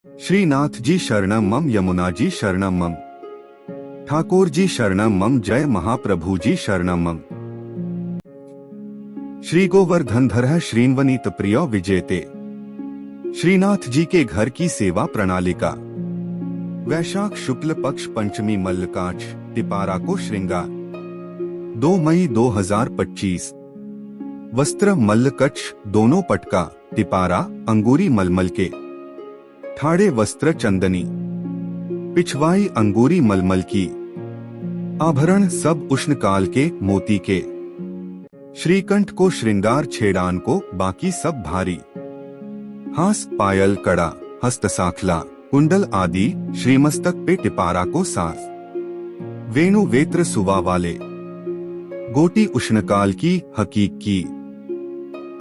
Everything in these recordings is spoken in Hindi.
श्रीनाथ जी शरणम मम, यमुना जी शरणम मम, ठाकुर जी शरणम मम, जय महाप्रभु जी शरणम मम। श्री गोवर्धन धर श्रीन्वनीत प्रिय विजेते। श्रीनाथ जी के घर की सेवा प्रणालिका। वैशाख शुक्ल पक्ष पंचमी मल्लकाक्ष टिपारा को श्रृंगार। 2 मई 2025। वस्त्र मल्लकच्छ दोनों पटका टिपारा अंगूरी मलमल के। ठाड़े वस्त्र चंदनी, पिछवाई अंगूरी मलमल की। आभरण सब उष्णकाल के मोती के। श्रीकंठ को श्रृंगार छेड़ान को बाकी सब भारी। हास पायल कड़ा हस्तसाखला कुंडल आदि श्रीमस्तक पे टिपारा को सास। वेणु वेत्र सुवा वाले। गोटी उष्णकाल की हकीक की।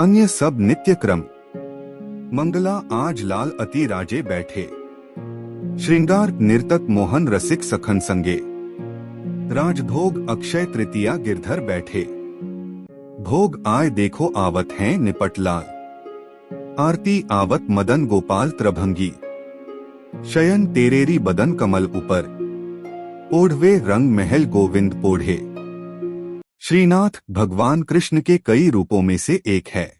अन्य सब नित्य क्रम। मंगला आज लाल अति राजे बैठे। श्रृंगार निर्तक मोहन रसिक सखन संगे। राजभोग अक्षय तृतीया गिरधर बैठे। भोग आय देखो आवत हैं निपट लाल। आरती आवत मदन गोपाल त्रभंगी। शयन तेरेरी बदन कमल ऊपर। ओढ़वे रंग महल गोविंद पोढ़े। श्रीनाथ भगवान कृष्ण के कई रूपों में से एक है।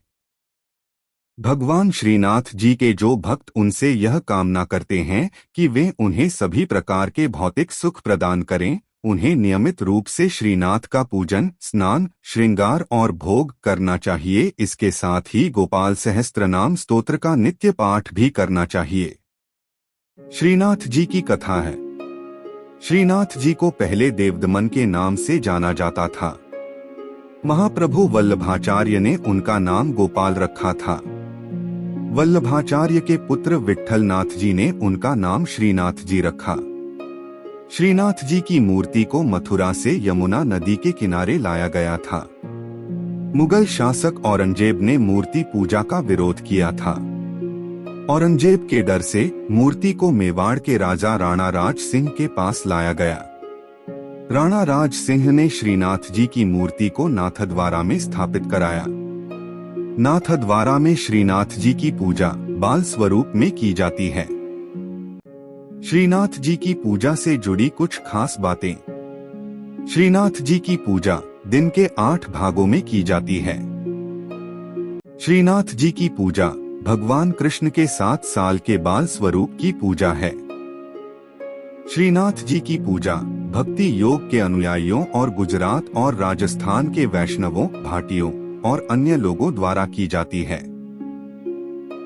भगवान श्रीनाथ जी के जो भक्त उनसे यह कामना करते हैं कि वे उन्हें सभी प्रकार के भौतिक सुख प्रदान करें, उन्हें नियमित रूप से श्रीनाथ का पूजन, स्नान, श्रृंगार और भोग करना चाहिए। इसके साथ ही गोपाल सहस्त्रनाम स्तोत्र का नित्य पाठ भी करना चाहिए। श्रीनाथ जी की कथा है। श्रीनाथ जी को पहले देवदमन के नाम से जाना जाता था। महाप्रभु वल्लभाचार्य ने उनका नाम गोपाल रखा था। वल्लभाचार्य के पुत्र विट्ठलनाथ जी ने उनका नाम श्रीनाथ जी रखा। श्रीनाथ जी की मूर्ति को मथुरा से यमुना नदी के किनारे लाया गया था। मुगल शासक औरंगजेब ने मूर्ति पूजा का विरोध किया था। औरंगजेब के डर से मूर्ति को मेवाड़ के राजा राणा राज सिंह के पास लाया गया। राणा राज सिंह ने श्रीनाथ जी की मूर्ति को नाथद्वारा में स्थापित कराया। नाथद्वारा में श्रीनाथ जी की पूजा बाल स्वरूप में की जाती है। श्रीनाथ जी की पूजा से जुड़ी कुछ खास बातें। श्रीनाथ जी की पूजा दिन के 8 भागों में की जाती है। श्रीनाथ जी की पूजा भगवान कृष्ण के 7 साल के बाल स्वरूप की पूजा है। श्रीनाथ जी की पूजा भक्ति योग के अनुयायियों और गुजरात और राजस्थान के वैष्णवों, भाटियों और अन्य लोगों द्वारा की जाती है।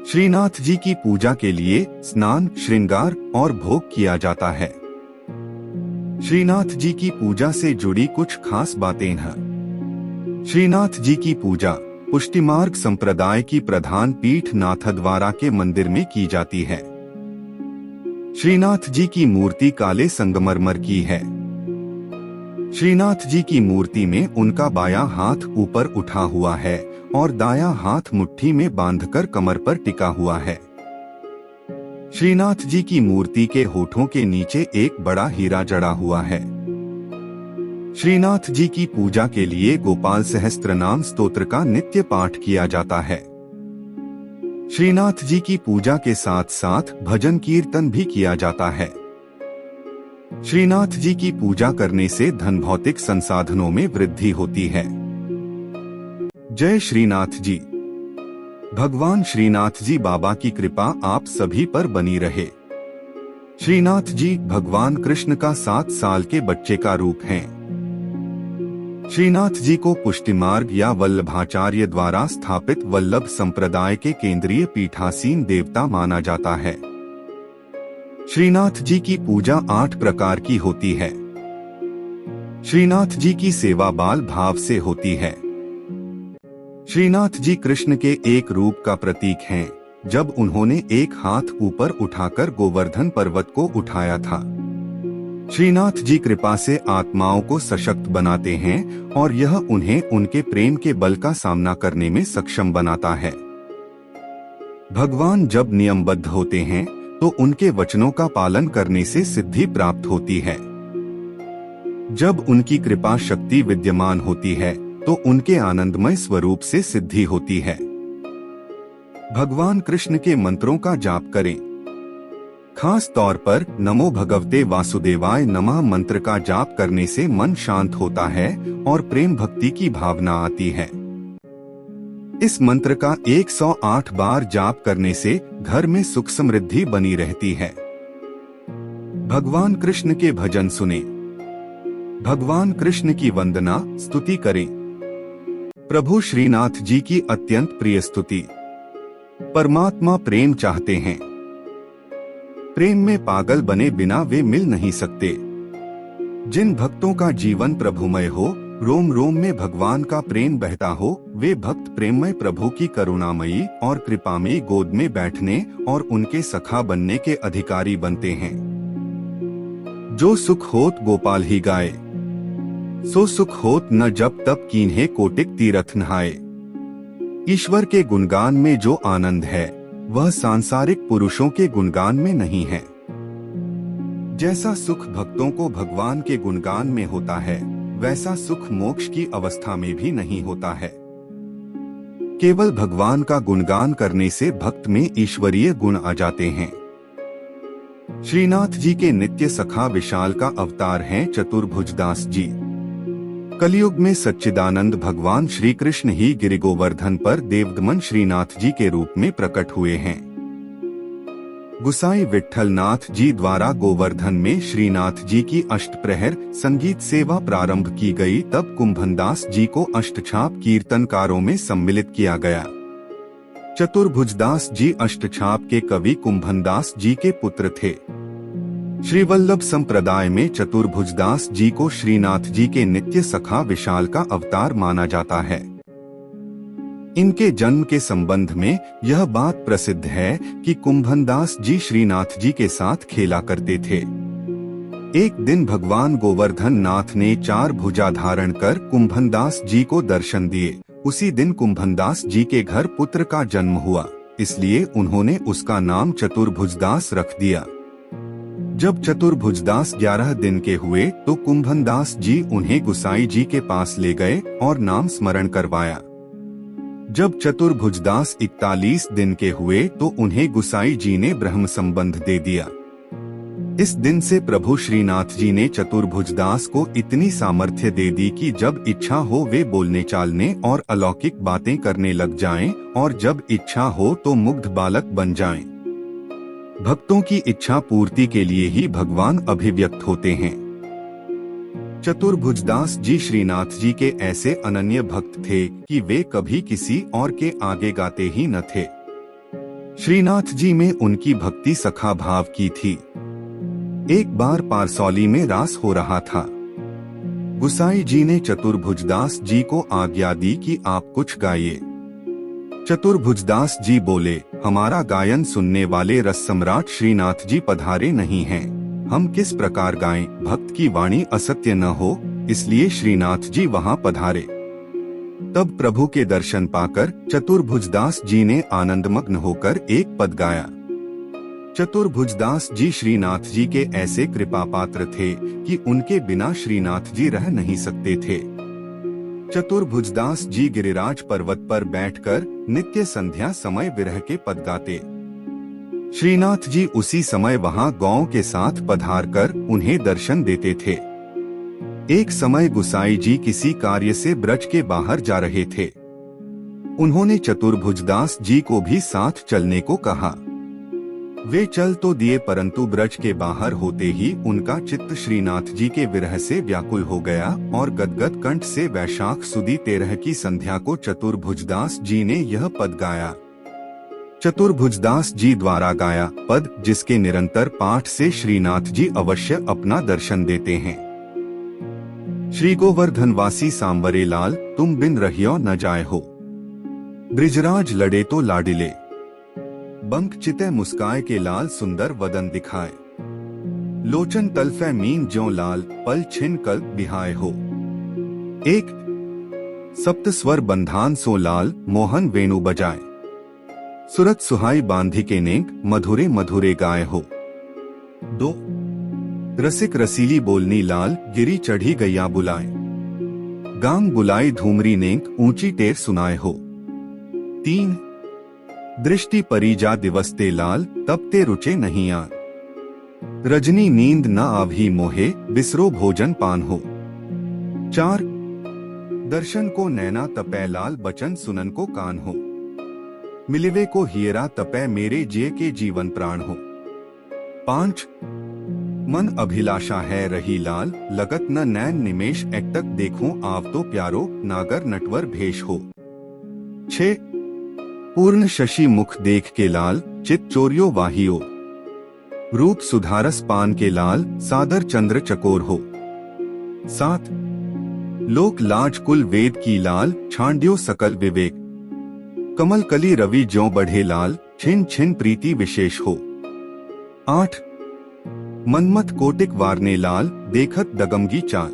श्रीनाथ जी की पूजा के लिए स्नान, श्रृंगार और भोग किया जाता है। श्रीनाथ जी की पूजा से जुड़ी कुछ खास बातें हैं। श्रीनाथ जी की पूजा पुष्टिमार्ग संप्रदाय की प्रधान पीठ नाथद्वारा के मंदिर में की जाती है। श्रीनाथ जी की मूर्ति काले संगमरमर की है। श्रीनाथ जी की मूर्ति में उनका बायां हाथ ऊपर उठा हुआ है और दायां हाथ मुट्ठी में बांधकर कमर पर टिका हुआ है। श्रीनाथ जी की मूर्ति के होठों के नीचे एक बड़ा हीरा जड़ा हुआ है। श्रीनाथ जी की पूजा के लिए गोपाल सहस्त्रनाम स्तोत्र का नित्य पाठ किया जाता है। श्रीनाथ जी की पूजा के साथ साथ भजन कीर्तन भी किया जाता है। श्रीनाथ जी की पूजा करने से धन भौतिक संसाधनों में वृद्धि होती है। जय श्रीनाथ जी। भगवान श्रीनाथ जी बाबा की कृपा आप सभी पर बनी रहे। श्रीनाथ जी भगवान कृष्ण का 7 साल के बच्चे का रूप हैं। श्रीनाथ जी को पुष्टिमार्ग या वल्लभाचार्य द्वारा स्थापित वल्लभ संप्रदाय के केंद्रीय पीठासीन देवता माना जाता है। श्रीनाथ जी की पूजा 8 प्रकार की होती है। श्रीनाथ जी की सेवा बाल भाव से होती है। श्रीनाथ जी कृष्ण के एक रूप का प्रतीक हैं, जब उन्होंने एक हाथ ऊपर उठाकर गोवर्धन पर्वत को उठाया था। श्रीनाथ जी कृपा से आत्माओं को सशक्त बनाते हैं और यह उन्हें उनके प्रेम के बल का सामना करने में सक्षम बनाता है। भगवान जब नियमबद्ध होते हैं तो उनके वचनों का पालन करने से सिद्धि प्राप्त होती है। जब उनकी कृपा शक्ति विद्यमान होती है तो उनके आनंदमय स्वरूप से सिद्धि होती है। भगवान कृष्ण के मंत्रों का जाप करें। खास तौर पर नमो भगवते वासुदेवाय नमः मंत्र का जाप करने से मन शांत होता है और प्रेम भक्ति की भावना आती है। इस मंत्र का 108 बार जाप करने से घर में सुख समृद्धि बनी रहती है। भगवान कृष्ण के भजन सुने, भगवान कृष्ण की वंदना स्तुति करें। प्रभु श्रीनाथ जी की अत्यंत प्रिय स्तुति। परमात्मा प्रेम चाहते हैं। प्रेम में पागल बने बिना वे मिल नहीं सकते। जिन भक्तों का जीवन प्रभुमय हो, रोम रोम में भगवान का प्रेम बहता हो, वे भक्त प्रेममय प्रभु की करुणामयी और कृपामयी गोद में बैठने और उनके सखा बनने के अधिकारी बनते हैं। जो सुख होत गोपाल ही गाए, सो सुख होत न जब तब कीन्हे कोटिक तीरथ नहाए। ईश्वर के गुणगान में जो आनंद है वह सांसारिक पुरुषों के गुणगान में नहीं है। जैसा सुख भक्तों को भगवान के गुणगान में होता है, वैसा सुख मोक्ष की अवस्था में भी नहीं होता है। केवल भगवान का गुणगान करने से भक्त में ईश्वरीय गुण आ जाते हैं। श्रीनाथ जी के नित्य सखा विशाल का अवतार हैं चतुर्भुजदास जी। कलयुग में सच्चिदानंद भगवान श्री कृष्ण ही गिरि गोवर्धन पर देवदमन श्रीनाथ जी के रूप में प्रकट हुए हैं। गुसाई विट्ठल नाथ जी द्वारा गोवर्धन में श्रीनाथ जी की अष्टप्रहर संगीत सेवा प्रारंभ की गई, तब कुंभनदास जी को अष्टछाप कीर्तनकारों में सम्मिलित किया गया। चतुर्भुजदास जी अष्टछाप के कवि कुंभनदास जी के पुत्र थे। श्रीवल्लभ संप्रदाय में चतुर्भुजदास जी को श्रीनाथ जी के नित्य सखा विशाल का अवतार माना जाता है। इनके जन्म के संबंध में यह बात प्रसिद्ध है कि कुंभनदास जी श्रीनाथ जी के साथ खेला करते थे। एक दिन भगवान गोवर्धन नाथ ने 4 भुजा धारण कर कुंभनदास जी को दर्शन दिए। उसी दिन कुंभनदास जी के घर पुत्र का जन्म हुआ, इसलिए उन्होंने उसका नाम चतुर्भुजदास रख दिया। जब चतुर्भुजदास 11 दिन के हुए तो कुंभनदास जी उन्हें गुसाई जी के पास ले गए और नाम स्मरण करवाया। जब चतुर्भुजदास 41 दिन के हुए तो उन्हें गुसाई जी ने ब्रह्म संबंध दे दिया। इस दिन से प्रभु श्रीनाथ जी ने चतुर्भुजदास को इतनी सामर्थ्य दे दी कि जब इच्छा हो वे बोलने चालने और अलौकिक बातें करने लग जाएं, और जब इच्छा हो तो मुग्ध बालक बन जाएं। भक्तों की इच्छा पूर्ति के लिए ही भगवान अभिव्यक्त होते हैं। चतुर्भुजदास जी श्रीनाथ जी के ऐसे अनन्य भक्त थे कि वे कभी किसी और के आगे गाते ही न थे। श्रीनाथ जी में उनकी भक्ति सखा भाव की थी। एक बार पारसौली में रास हो रहा था। गुसाई जी ने चतुर्भुजदास जी को आज्ञा दी कि आप कुछ गाइए। चतुर्भुजदास जी बोले, हमारा गायन सुनने वाले रस सम्राट श्रीनाथ जी पधारे नहीं हैं, हम किस प्रकार गाएं, भक्त की वाणी असत्य न हो, इसलिए श्रीनाथ जी वहां पधारे। तब प्रभु के दर्शन पाकर चतुर्भुजदास जी ने आनंदमग्न होकर एक पद गाया। चतुर्भुजदास जी श्रीनाथ जी के ऐसे कृपा पात्र थे कि उनके बिना श्रीनाथ जी रह नहीं सकते थे। चतुर्भुजदास जी गिरिराज पर्वत पर बैठकर नित्य संध्या समय विरह के पद गाते। श्रीनाथ जी उसी समय वहां गौओं के साथ पधार कर उन्हें दर्शन देते थे। एक समय गुसाई जी किसी कार्य से ब्रज के बाहर जा रहे थे। उन्होंने चतुर्भुजदास जी को भी साथ चलने को कहा। वे चल तो दिए, परंतु ब्रज के बाहर होते ही उनका चित्त श्रीनाथ जी के विरह से व्याकुल हो गया और गदगद कंठ से वैशाख सुदी 13 की संध्या को चतुर्भुजदास जी ने यह पद गाया। चतुर्भुजदास जी द्वारा गाया पद, जिसके निरंतर पाठ से श्रीनाथ जी अवश्य अपना दर्शन देते हैं। श्री गोवर्धन वासी सांवरे लाल, तुम बिन रहियो न जाए हो। ब्रिजराज लड़े तो लाडिले, बंक चिते मुस्काए के लाल सुंदर वदन दिखाए। लोचन तलफे मीन ज्यों लाल, पल छिन कल्प बिहाय हो। एक सप्त स्वर बंधान सो लाल, मोहन वेणु बजाए। सुरत सुहाई बांधी के नेक, मधुरे मधुरे गाय हो। 2 रसिक रसीली बोलनी लाल, गिरी चढ़ी गैया बुलाए। गांग बुलाई धूमरी नेक, ऊंची टेर सुनाए हो। 3 दृष्टि परिजा दिवस ते लाल, तब ते रुचे नहीं आन। रजनी नींद न आवही मोहे, बिसरो भोजन पान हो। 4 दर्शन को नैना तपै, लाल बचन सुनन को कान हो। मिलिवे को हियरा तपै, मेरे जिये के जीवन प्राण हो। 5 मन अभिलाषा है रही लाल, लगत न नैन निमेश, एकटक देखूं आव तो प्यारो, नागर नटवर भेष हो। 6 पूर्ण शशि मुख देख के लाल, चित चोरियो वाहियो। रूप सुधारस पान के लाल, सादर चंद्र चकोर हो। 7 लोक लाज कुल वेद की लाल, छांड्यो सकल विवेक। कमल कली रवि ज्यों बढ़े लाल, छिन छिन प्रीति विशेष हो। 8 मनमत कोटिक वारने लाल, देखत दगमगी चाल।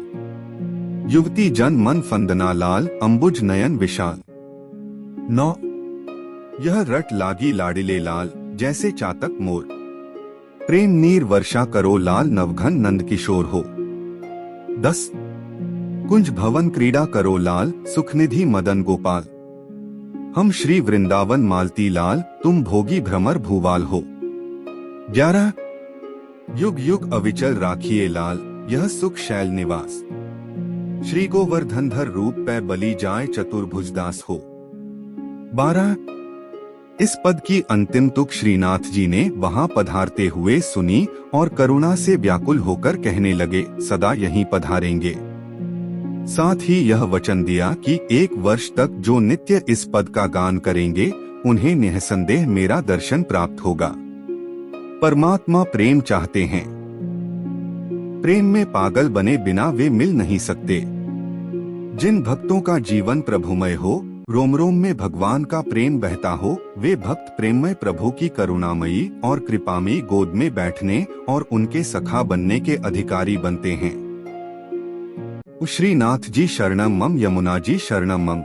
युवती जन मन फंदना लाल, अंबुज नयन विशाल। 9 यह रट लागी लाडिले लाल, जैसे चातक मोर। प्रेम नीर वर्षा करो लाल, नवघन नंद किशोर हो। 10 कुंज भवन क्रीड़ा करो लाल, सुखनिधि मदन गोपाल। हम श्री वृंदावन मालती लाल, तुम भोगी भ्रमर भूवाल हो। 11 युग युग अविचल राखिए लाल, यह सुख शैल निवास। श्री गोवर्धनधर रूप पै बलि जाय, चतुर्भुजदास हो। 12 इस पद की अंतिम तुक श्रीनाथ जी ने वहां पधारते हुए सुनी और करुणा से व्याकुल होकर कहने लगे, सदा यहीं पधारेंगे। साथ ही यह वचन दिया कि 1 वर्ष तक जो नित्य इस पद का गान करेंगे, उन्हें निःसंदेह मेरा दर्शन प्राप्त होगा। परमात्मा प्रेम चाहते हैं। प्रेम में पागल बने बिना वे मिल नहीं सकते। जिन भक्तों का जीवन प्रभुमय हो, रोम रोम में भगवान का प्रेम बहता हो, वे भक्त प्रेममय प्रभु की करुणामयी और कृपामयी गोद में बैठने और उनके सखा बनने के अधिकारी बनते हैं। श्रीनाथ जी शरणम मम, यमुना जी शरणम मम,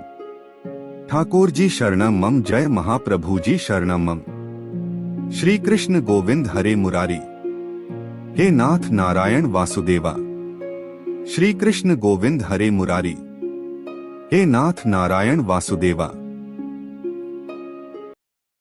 ठाकुर जी शरणम मम, जय महाप्रभु जी शरणम मम। श्री कृष्ण गोविंद हरे मुरारी, हे नाथ नारायण वासुदेवा। श्री कृष्ण गोविंद हरे मुरारी, हे नाथ नारायण वासुदेवा।